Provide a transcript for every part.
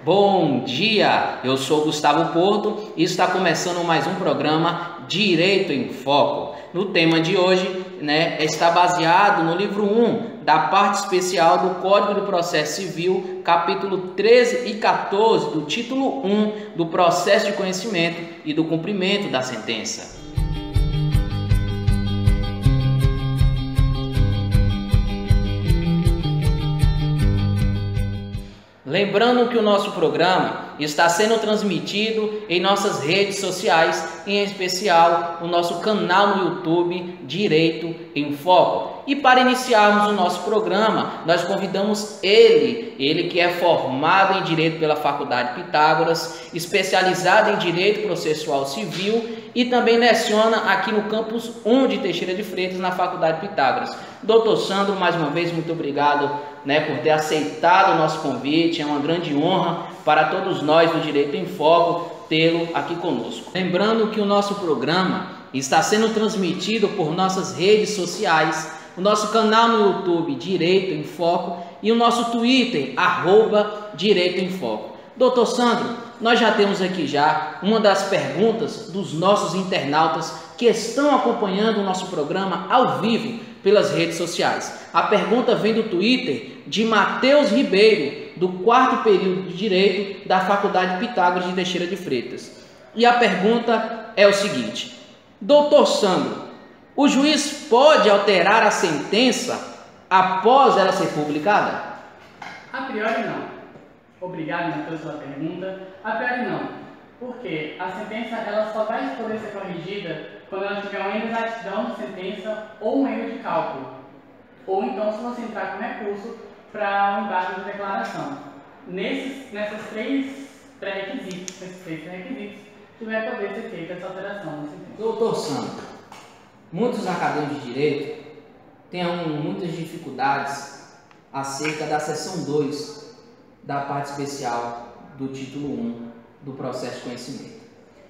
Bom dia, eu sou Gustavo Porto e está começando mais um programa Direito em Foco. No tema de hoje, está baseado no livro 1 da parte especial do Código do Processo Civil, capítulo 13 e 14, do título 1 do processo de conhecimento e do cumprimento da sentença. Lembrando que o nosso programa está sendo transmitido em nossas redes sociais, em especial o nosso canal no YouTube Direito em Foco. E para iniciarmos o nosso programa, nós convidamos ele que é formado em Direito pela Faculdade Pitágoras, especializado em Direito Processual Civil e também leciona aqui no campus 1 de Teixeira de Freitas, na Faculdade Pitágoras. Doutor Sandro, mais uma vez, muito obrigado por ter aceitado o nosso convite. É uma grande honra para todos nós do Direito em Foco tê-lo aqui conosco. Lembrando que o nosso programa está sendo transmitido por nossas redes sociais, o nosso canal no YouTube Direito em Foco e o nosso Twitter, @Direito em Foco. Doutor Sandro, nós já temos aqui uma das perguntas dos nossos internautas que estão acompanhando o nosso programa ao vivo pelas redes sociais. A pergunta vem do Twitter de Matheus Ribeiro, do 4º período de Direito da Faculdade Pitágoras de Teixeira de Freitas. E a pergunta é o seguinte: Doutor Sandro, o juiz pode alterar a sentença após ela ser publicada? A priori não. Obrigado, Matheus, pela pergunta. A priori não, porque a sentença ela só vai poder ser corrigida quando ela tiver uma inexatidão de sentença ou um erro de cálculo. Ou então se você entrar com recurso para um embargo de declaração. Nesses três pré-requisitos, que vai poder ser feita essa alteração na sentença. Doutor Sandro, muitos acadêmicos de Direito têm muitas dificuldades acerca da seção 2 da parte especial do título 1 do processo de conhecimento.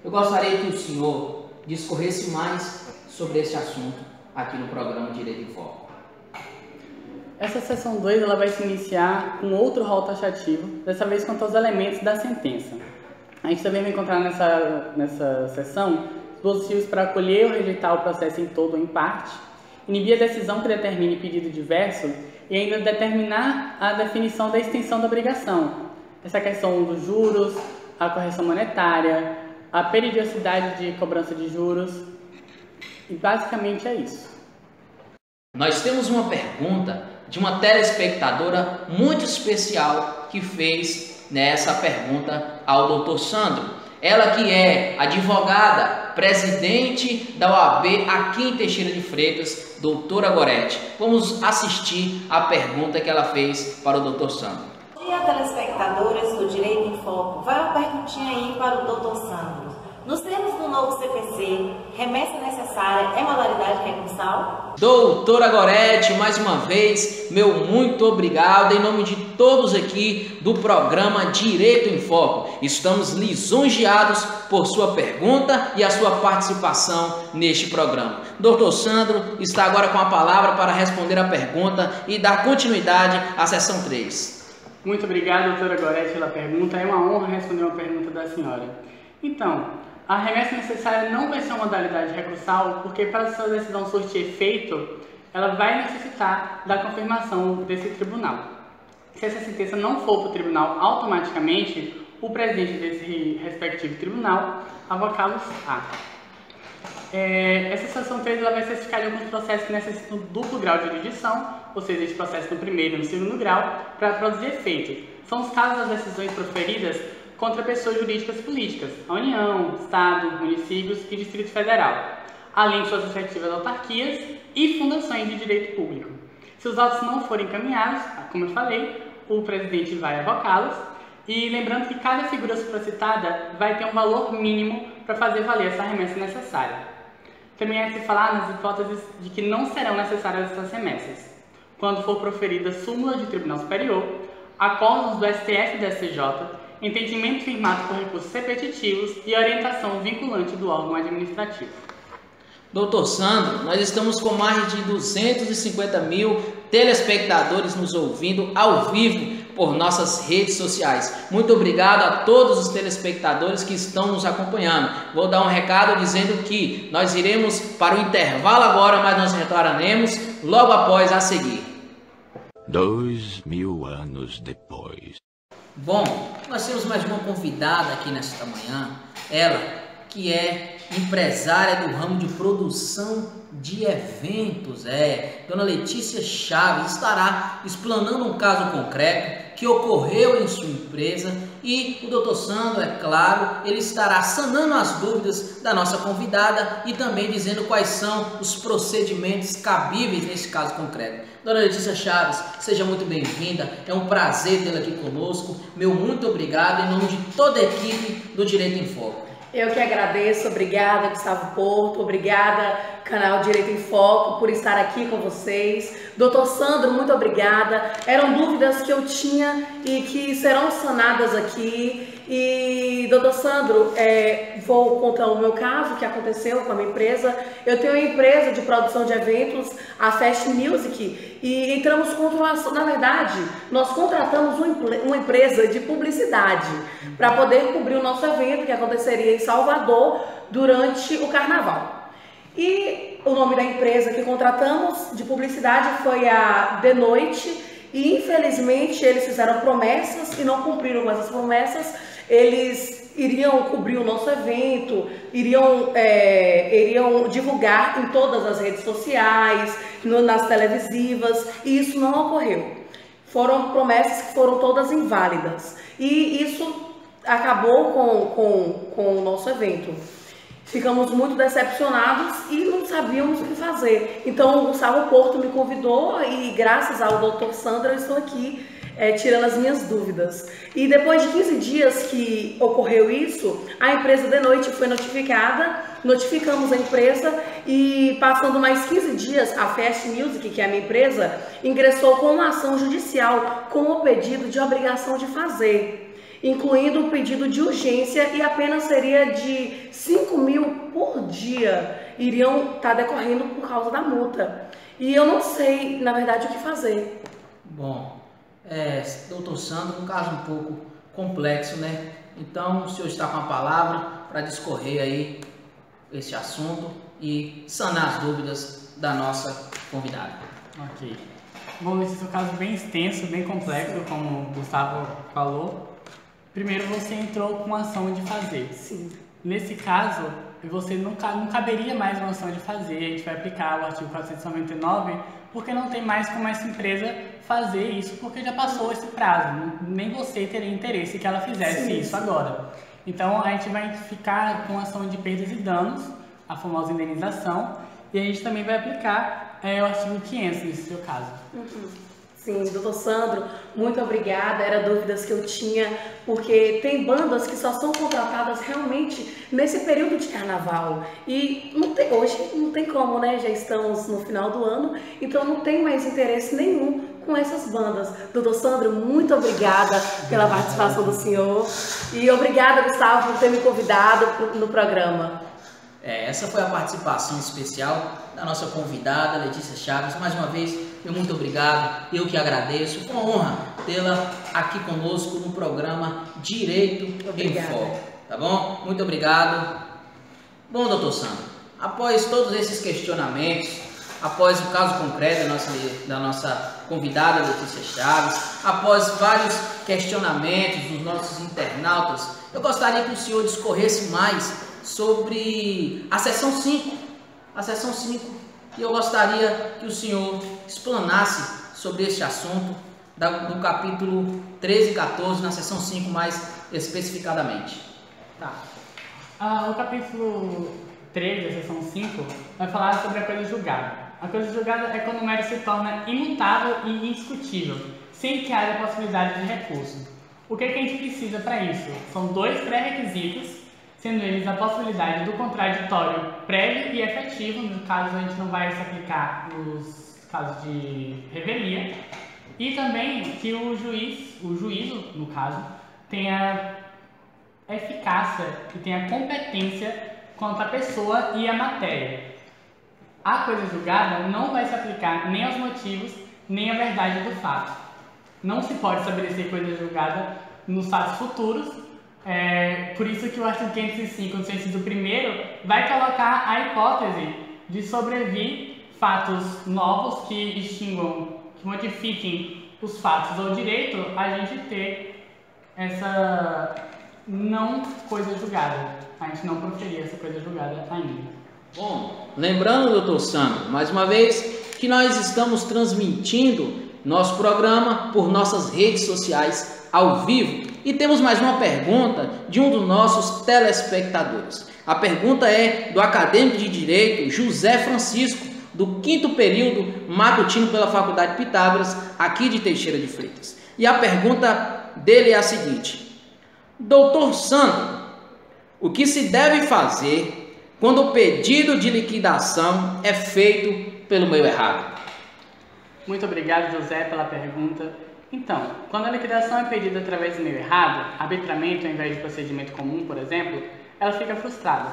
Eu gostaria que o senhor discorresse mais sobre esse assunto aqui no programa Direito em Foco. Essa seção 2 ela vai se iniciar com outro rol taxativo, dessa vez quanto aos elementos da sentença. A gente também vai encontrar nessa seção dispositivos para acolher ou rejeitar o processo em todo ou em parte, inibir a decisão que determine pedido diverso e ainda determinar a definição da extensão da obrigação. Essa questão dos juros, a correção monetária, a periodicidade de cobrança de juros, e basicamente é isso. Nós temos uma pergunta de uma telespectadora muito especial que fez essa pergunta ao doutor Sandro. Ela que é advogada, presidente da OAB aqui em Teixeira de Freitas, doutora Gorete. Vamos assistir a pergunta que ela fez para o doutor Sandro. Bom dia, telespectadores do Direito em Foco. Vai uma perguntinha aí para o doutor Sandro. Nos termos do novo CPC, remessa necessária é modalidade recursal? Doutora Gorete, mais uma vez, meu muito obrigado em nome de todos aqui do programa Direito em Foco. Estamos lisonjeados por sua pergunta e a sua participação neste programa. Doutor Sandro está agora com a palavra para responder a pergunta e dar continuidade à sessão 3. Muito obrigado, doutora Gorete, pela pergunta. É uma honra responder uma pergunta da senhora. Então, a remessa necessária não vai ser uma modalidade recursal, porque para sua decisão surtir efeito, ela vai necessitar da confirmação desse tribunal. Se essa sentença não for para o tribunal automaticamente, o presidente desse respectivo tribunal avocá-los-á. Essa seção 3 ela vai certificar de alguns processos que necessitam duplo grau de jurisdição, ou seja, esse processo no primeiro e no segundo grau, para produzir efeito. São os casos das decisões proferidas contra pessoas jurídicas políticas, a União, Estado, municípios e Distrito Federal, além de suas respectivas autarquias e fundações de direito público. Se os autos não forem encaminhados, como eu falei, o presidente vai avocá-los, e lembrando que cada figura supracitada vai ter um valor mínimo para fazer valer essa remessa necessária. Também é de se falar nas hipóteses de que não serão necessárias essas remessas, quando for proferida súmula de Tribunal Superior, acordos do STF e do STJ, entendimento firmado por recursos repetitivos e orientação vinculante do órgão administrativo. Doutor Sandro, nós estamos com mais de 250 mil telespectadores nos ouvindo ao vivo por nossas redes sociais. Muito obrigado a todos os telespectadores que estão nos acompanhando. Vou dar um recado dizendo que nós iremos para o intervalo agora, mas nós retornaremos logo após a seguir. 2000 anos depois. Bom, nós temos mais uma convidada aqui nesta manhã, ela que é empresária do ramo de produção de eventos, Dona Letícia Chaves estará explanando um caso concreto que ocorreu em sua empresa e o Dr. Sandro, é claro, ele estará sanando as dúvidas da nossa convidada e também dizendo quais são os procedimentos cabíveis nesse caso concreto. Dona Letícia Chaves, seja muito bem-vinda, é um prazer tê-la aqui conosco, meu muito obrigado em nome de toda a equipe do Direito em Foco. Eu que agradeço, obrigada Gustavo Porto, obrigada canal Direito em Foco por estar aqui com vocês. Dr. Sandro, muito obrigada. Eram dúvidas que eu tinha e que serão sanadas aqui. E Dr. Sandro, vou contar o meu caso que aconteceu com a minha empresa. Eu tenho uma empresa de produção de eventos, a Fast Music, e entramos contra uma ação. Na verdade, nós contratamos uma empresa de publicidade para poder cobrir o nosso evento que aconteceria em Salvador durante o Carnaval. E o nome da empresa que contratamos de publicidade foi a De Noite e infelizmente eles fizeram promessas e não cumpriram com essas promessas. Eles iriam cobrir o nosso evento, iriam divulgar em todas as redes sociais, nas televisivas, e isso não ocorreu. Foram promessas que foram todas inválidas e isso acabou com o nosso evento. Ficamos muito decepcionados e não sabíamos o que fazer. Então o Gustavo Porto me convidou e graças ao Dr. Sandro eu estou aqui tirando as minhas dúvidas. E depois de 15 dias que ocorreu isso, a empresa De Noite foi notificada, notificamos a empresa e passando mais 15 dias, a Fast Music, que é a minha empresa, ingressou com uma ação judicial com o pedido de obrigação de fazer, incluindo o pedido de urgência e apenas seria de 5 mil por dia, iriam estar decorrendo por causa da multa. E eu não sei, na verdade, o que fazer. Bom, doutor Sandro, um caso um pouco complexo, né? Então, o senhor está com a palavra para discorrer aí esse assunto e sanar as dúvidas da nossa convidada. Ok. Bom, esse é um caso bem extenso, bem complexo, como o Gustavo falou. Primeiro, você entrou com a ação de fazer. Sim. Nesse caso, você não caberia mais uma ação de fazer. A gente vai aplicar o artigo 499, porque não tem mais como essa empresa fazer isso, porque já passou esse prazo. Nem você teria interesse que ela fizesse isso agora. Então, a gente vai ficar com ação de perdas e danos, a famosa indenização, e a gente também vai aplicar o artigo 500 nesse seu caso. Sim, doutor Sandro, muito obrigada. Eram dúvidas que eu tinha, porque tem bandas que só são contratadas realmente nesse período de carnaval. E hoje não tem como, né? Já estamos no final do ano, então não tem mais interesse nenhum com essas bandas. Doutor Sandro, muito obrigada pela participação do senhor. E obrigada, Gustavo, por ter me convidado no programa. Essa foi a participação especial da nossa convidada, Letícia Chaves. Mais uma vez, meu muito obrigado. Eu que agradeço. Foi uma honra tê-la aqui conosco no programa Direito em Foco. Tá bom? Muito obrigado. Bom, doutor Sandro, após todos esses questionamentos, após o caso concreto da nossa convidada Letícia Chaves, após vários questionamentos dos nossos internautas, eu gostaria que o senhor discorresse mais sobre a seção 5. A seção 5. E eu gostaria que o senhor explanasse sobre este assunto do capítulo 13 e 14, na seção 5 mais especificadamente. Tá. O capítulo 13, a seção 5, vai falar sobre a coisa julgada. A coisa julgada é quando o mérito se torna imutável e indiscutível, sem que haja possibilidade de recurso. O que a gente precisa para isso? São dois pré-requisitos, sendo eles a possibilidade do contraditório prévio e efetivo, no caso a gente não vai se aplicar nos casos de revelia, e também que o juízo, no caso, tenha eficácia e tenha competência quanto à pessoa e à matéria. A coisa julgada não vai se aplicar nem aos motivos, nem à verdade do fato. não se pode estabelecer coisa julgada nos fatos futuros. Por isso que o artigo 505, no seu inciso 1º, vai colocar a hipótese de sobrevir fatos novos que extinguam, que modifiquem os fatos ou direito, a gente ter essa não coisa julgada. A gente não proferir essa coisa julgada ainda. Bom, lembrando, doutor Sandro, mais uma vez, que nós estamos transmitindo nosso programa por nossas redes sociais ao vivo. E temos mais uma pergunta de um dos nossos telespectadores. A pergunta é do acadêmico de Direito José Francisco, do 5º período matutino pela Faculdade Pitágoras, aqui de Teixeira de Freitas. E a pergunta dele é a seguinte: doutor Sandro, o que se deve fazer quando o pedido de liquidação é feito pelo meio errado? Muito obrigado, José, pela pergunta. Então, quando a liquidação é pedida através do meio errado, arbitramento ao invés de procedimento comum, por exemplo, ela fica frustrada.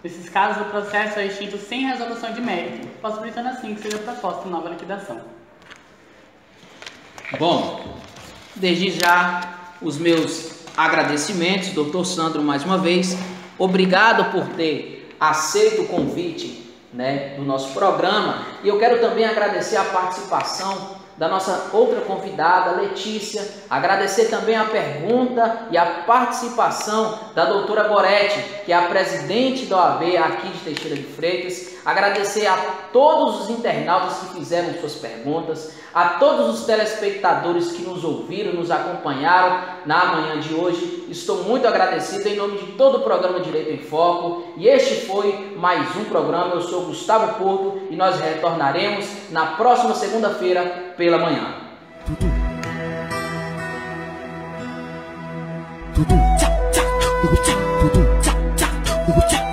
Nesses casos, o processo é extinto sem resolução de mérito, possibilitando assim que seja proposta nova liquidação. Bom, desde já, os meus agradecimentos, doutor Sandro, mais uma vez. Obrigado por ter aceito o convite, do nosso programa. E eu quero também agradecer a participação da nossa outra convidada, Letícia, agradecer também a pergunta e a participação da doutora Goretti, que é a presidente da OAB aqui de Teixeira de Freitas, agradecer a todos os internautas que fizeram suas perguntas, a todos os telespectadores que nos ouviram, nos acompanharam na manhã de hoje. Estou muito agradecido em nome de todo o programa Direito em Foco, e este foi mais um programa. Eu sou Gustavo Porto e nós retornaremos na próxima segunda-feira pela manhã. Tudo, tchá, tchá, tudo, tchá, tudo, tchá, tchá, tudo, tchá.